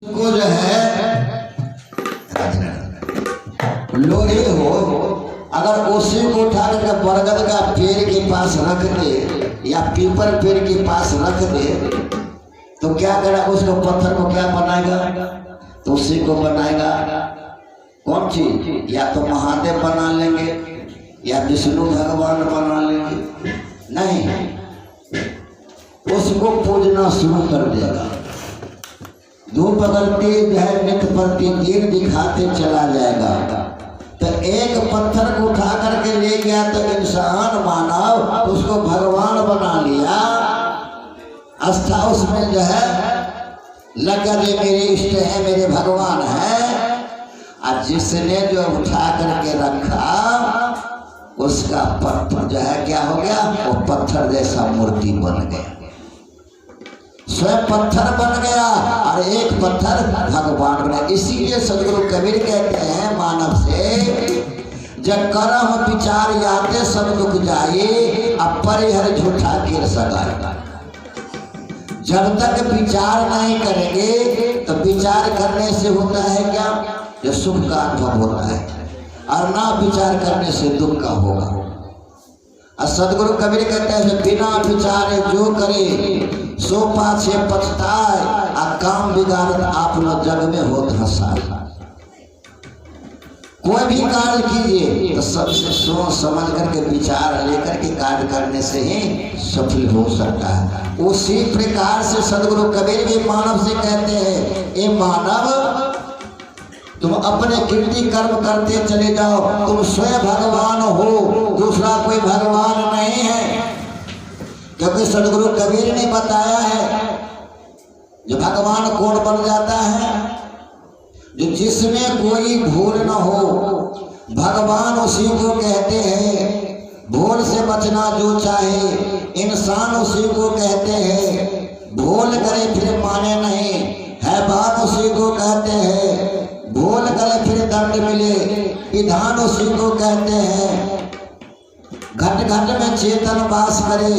को जो है लोहे हो, अगर उसी को उठा करके बरगद का पेड़ के पास रख दे या पीपल पेड़ के पास रख दे तो क्या करेगा? उसको पत्थर को क्या बनाएगा? तो उसी को बनाएगा। कौन चीज? या तो महादेव बना लेंगे या विष्णु भगवान बना लेंगे। नहीं, उसको पूजना शुरू कर देगा। धूप अगरती जो है नित्य प्रतिदिन दिखाते चला जाएगा। तो एक पत्थर को उठा करके ले गया तो इंसान मानव उसको भगवान बना लिया। आस्था उसमें जो है लगा दे मेरे इष्ट है, मेरे भगवान है। और जिसने जो उठा करके रखा उसका पत्थर जो है क्या हो गया? वो पत्थर जैसा मूर्ति बन गया, स्वयं पत्थर बन गया और एक पत्थर भगवान बना। इसीलिए सदगुरु कबीर कहते हैं मानव से जब करह विचार याते सब दुख जाए, अब परिहर झूठा गिर सगाए। जब तक विचार नहीं करेंगे तो विचार करने से होता है क्या? जो सुख का अनुभव होता है, और ना विचार करने से दुख का होगा। और सदगुरु कबीर कहते हैं बिना विचारे जो करे सो पाछे पछताए, आ काम बिगाड़त आप लोग जग में होत हंसाए। कोई भी कार्य कीजिए तो सबसे सोच समझ करके विचार लेकर के कार्य करने से ही सफल हो सकता है। उसी प्रकार से सदगुरु कबीर भी मानव से कहते हैं ए मानव, तुम अपने कीर्ति कर्म करते चले जाओ, तुम स्वयं भगवान हो, दूसरा कोई भगवान नहीं है। क्योंकि सदगुरु कबीर ने बताया है जो भगवान कौन बन जाता है? जो जिसमें कोई भूल न हो, भगवान उसी को कहते हैं। भूल से बचना जो चाहे इंसान उसी को कहते हैं। भूल करे फिर माने नहीं, हैवान उसी को कहते हैं। भूल करे फिर दंड मिले, विधान उसी को कहते हैं। घट घट में चेतन वास करे,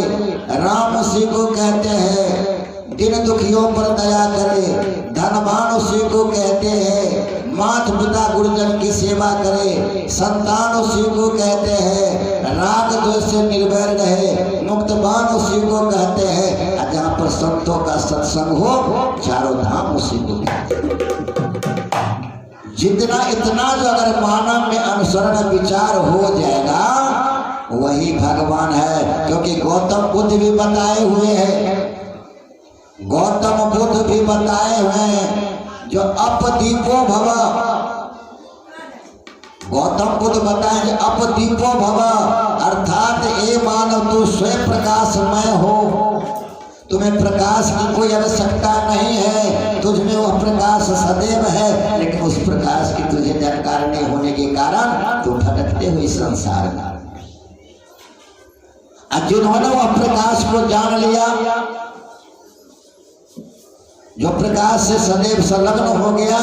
राम उसी को कहते हैं। दिन दुखियों पर दया करे, धनवान उसी को कहते हैं। माता पिता गुरुजन की सेवा करे, संतान उसी को कहते हैं। राग द्वेष से निर्भय रहे, मुक्तवान उसी को कहते हैं। और जहाँ पर संतों का सत्संग हो, चारों धाम उसी को कहते हैं। जितना इतना जो अगर मानव में अनुसरण विचार हो जाएगा वही भगवान है। क्योंकि गौतम बुद्ध भी बताए हुए हैं, गौतम बुद्ध भी बताए हुए हैं जो अपदीपो भव। गौतम बुद्ध बताए जो अपदीपो भव, अर्थात ए मानव तू स्वयं प्रकाशमय हो, तुम्हें प्रकाश की कोई आवश्यकता नहीं है, तुझ में वह प्रकाश सदैव है। लेकिन उस प्रकाश की तुझे जानकारी नहीं होने के कारण तू भटकते हुए संसार में। जिन्होंने वह प्रकाश को जान लिया, जो प्रकाश से सदैव संलग्न हो गया,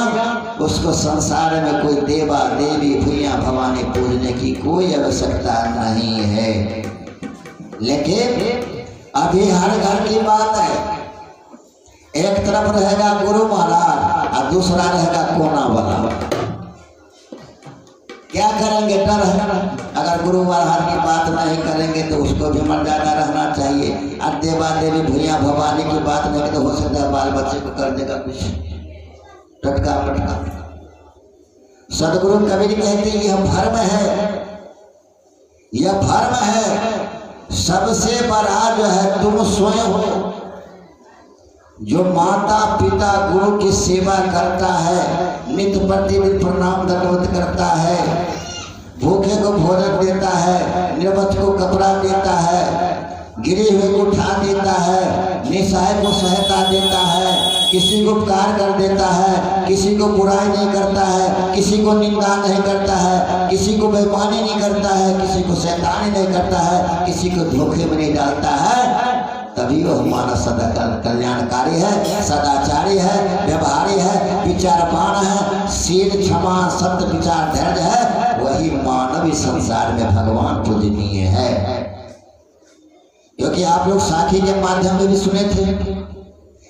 उसको संसार में कोई देवा देवी भैया भवानी पूजने की कोई आवश्यकता नहीं है। लेकिन अभी हर घर की बात है, एक तरफ रहेगा गुरु महाराज और दूसरा रहेगा कोना वाला। क्या करेंगे? डर है। अगर गुरु महाराज की बात नहीं करेंगे तो उसको भी मर्यादा रहना चाहिए। और देवा देवी भैया भवानी की बात नहीं तो हो सकता है बाल बच्चे को कर देगा कुछ टटका मटका। सदगुरु कबीर कहते हैं यह भर्म है, यह भर्म है। सबसे बड़ा जो है तुम स्वयं हो। जो माता पिता गुरु की सेवा करता है, नित्य प्रतिदिन प्रणाम दंडवत करता है, भूखे को भोजन देता है, निर्वस्त्र को कपड़ा देता है, गिरे हुए को उठा देता है, निसहाय को सहायता देता है, किसी को उपकार कर देता है, किसी को बुराई नहीं करता है, किसी को निंदा नहीं करता है, किसी को बेईमानी नहीं करता है, किसी को शैतानी नहीं करता है, किसी को धोखे में नहीं डालता है, तभी वह मानव सदा कल्याणकारी है, सदाचारी है, व्यवहारी है, विचारवान है, शील क्षमा सत्य विचार धैर्य है। वही मानव इस संसार में भगवान पूजनीय है। क्योंकि आप लोग साखी के माध्यम में भी सुने थे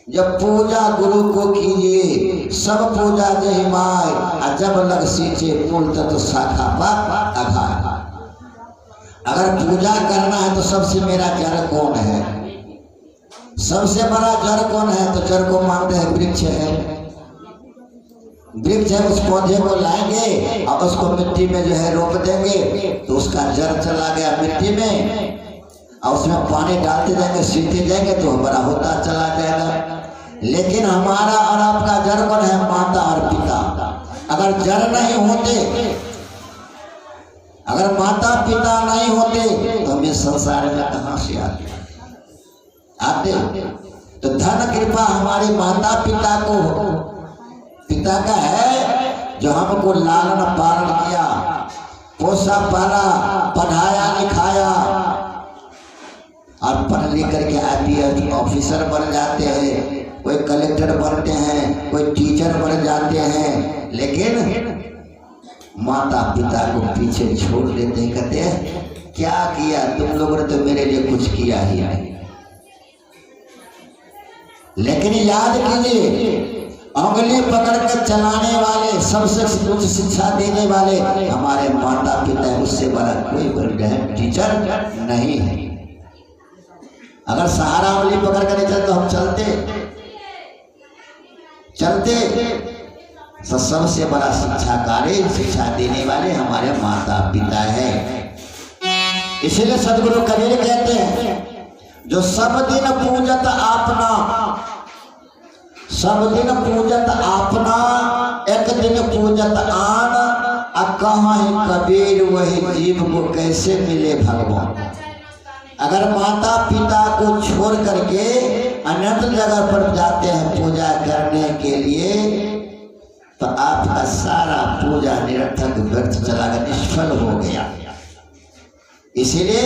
जब पूजा गुरु को कीजिए सब पूजा जय माय, और जब लग सींचे मूल तत्व शाखा पर अघाय। अगर पूजा करना है तो सबसे मेरा जड़ कौन है, सबसे बड़ा जड़ कौन है, तो जड़ को मानते हैं वृक्ष है। वृक्ष है, उस पौधे को लाएंगे और उसको मिट्टी में जो है रोप देंगे तो उसका जड़ चला गया मिट्टी में, और उसमें पानी डालते जाएंगे सींचते जाएंगे तो बड़ा होता चला जाएगा। लेकिन हमारा और आपका जड़ कौन है, माता और पिता। अगर जड़ नहीं होते, अगर माता पिता नहीं होते तो हम इस संसार में कहां से आते। तो धन कृपा हमारे माता पिता को, पिता का है जो हमको लालन पालन किया, पोसा पाला, पढ़ाया लिखाया, और पढ़ लिख करके IPS ऑफिसर बन जाते हैं, कोई कलेक्टर बनते हैं, कोई टीचर बन जाते हैं, लेकिन माता पिता को पीछे छोड़ देते हैं। कहते हैं क्या किया तुम लोगों ने, तो मेरे लिए कुछ किया ही नहीं। लेकिन याद कीजिए, उंगली पकड़ कर चलाने वाले, सबसे उच्च शिक्षा देने वाले हमारे माता पिता है, उससे बड़ा कोई बड़ा टीचर नहीं है। अगर सहारा उंगली पकड़ कर नहीं चलते तो हम चलते तो सबसे बड़ा शिक्षाकारी, शिक्षा देने वाले हमारे माता पिता है। इसीलिए सदगुरु कबीर कहते हैं, जो सब दिन पूजत आपना, सब दिन पूजत आपना, एक दिन पूजत आन, कहाँ है कबीर वही जीव को कैसे मिले भगवान। अगर माता पिता को छोड़ करके अन्यत्र जगह पर जाते हैं पूजा करने के लिए, तो आपका सारा पूजा निरर्थक व्यर्थ चला गया, निष्फल हो गया। इसीलिए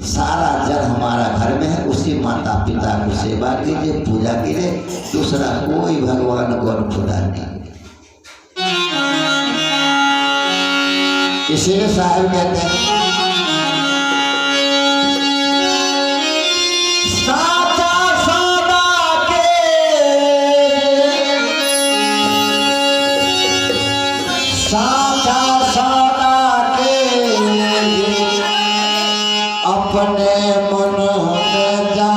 सारा जड़ हमारा घर में है, उसी माता पिता को सेवा कीजिए, पूजा कीजिए, दूसरा कोई भगवान को खुदा नहीं। इसीलिए साहब कहते हैं, अपने मन में जा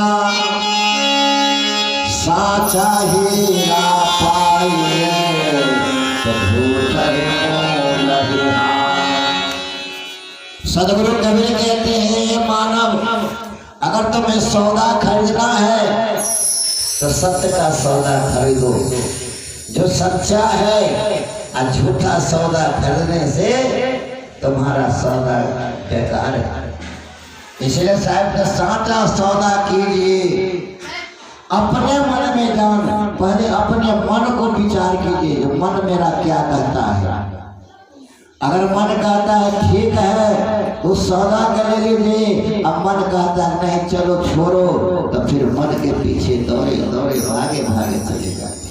साचा हीरा पाइए, सदगुरु कबीर कहते हैं, मानव अगर तुम्हें सौदा खरीदना है तो सत्य का सौदा खरीदो, जो सच्चा है, और झूठा सौदा खरीदने से तुम्हारा सौदा बेकार है। इसलिए साहब ने साचा सौदा कीजिए, अपने मन में जान, पहले अपने मन को विचार कीजिए, मन मेरा क्या कहता है। अगर मन कहता है ठीक है तो सौदा कर ले लीजिए, अब मन कहता है नहीं चलो छोड़ो, तो फिर मन के पीछे दौड़े दौड़े भागे भागे चले जाते।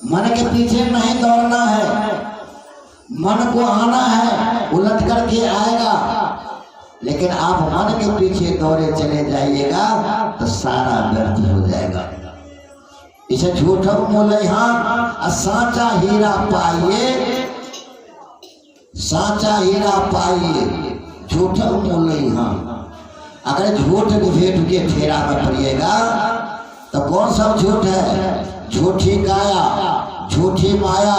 मन के पीछे नहीं दौड़ना है, मन को आना है, उलट करके आएगा। लेकिन आप मन के पीछे दौड़े चले जाइएगा तो सारा व्यर्थ हो जाएगा। इसे झूठा बोले हाँ, साचा हीरा पाइए, साचा हीरा पाइए, झूठा बोले हाँ। अगर झूठ भेंट के फेरा में पड़िएगा तो कौन सा झूठ है, झूठी काया, झूठी माया,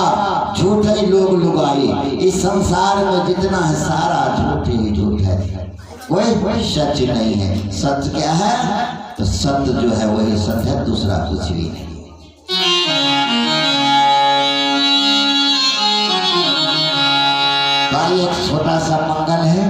झूठे लोग लुगाई। इस संसार में जितना है सारा झूठ ही झूठ है, कोई सच नहीं है। सत्य क्या है, तो सत्य जो है वही सत्य है, दूसरा कुछ भी नहीं। एक छोटा सा मंगल है।